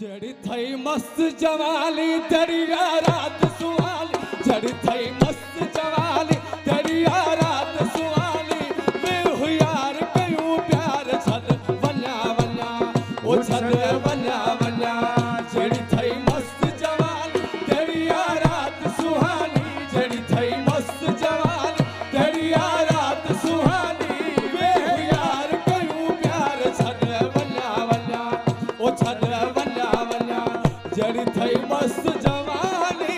जड़ी थई मस्त जवानी दरिया रात सुहानी, जड़ी थई मस्त जवानी दरिया रात सुहानी। मैं यार कयूं प्यार छल वन्या वन्या ओ छल वन्या वन्या। जड़ी थई मस्त जवानी दरिया रात सुहानी, जड़ी थई मस्त जवानी दरिया रात सुहानी। मैं यार कयूं प्यार छल वन्या वन्या ओ छल जड़ी थई मस्त जवानी।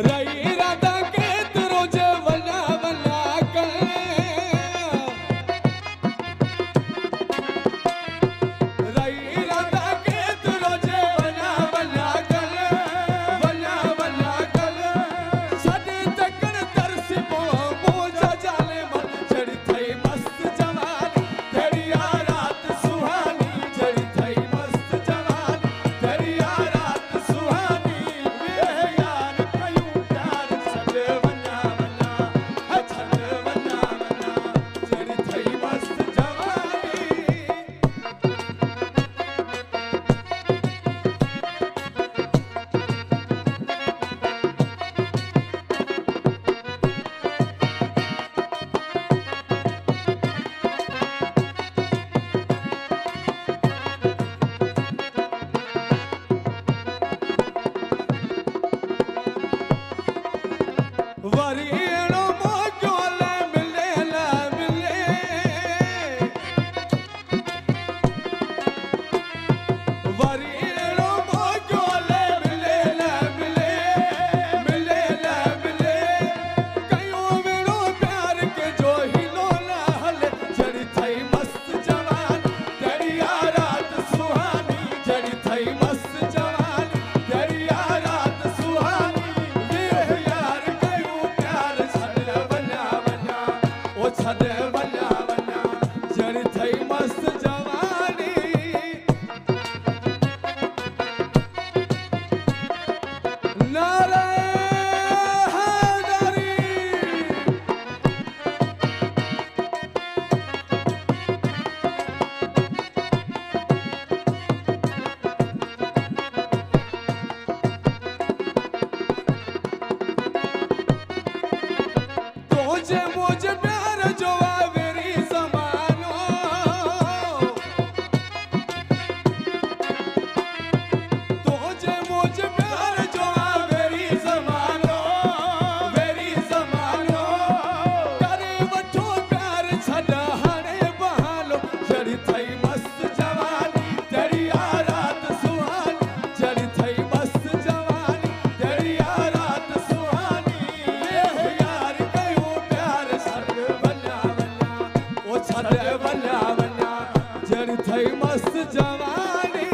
रही राधा के रोज वना वना जड़ी थई मस्त जवानी।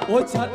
ओ छल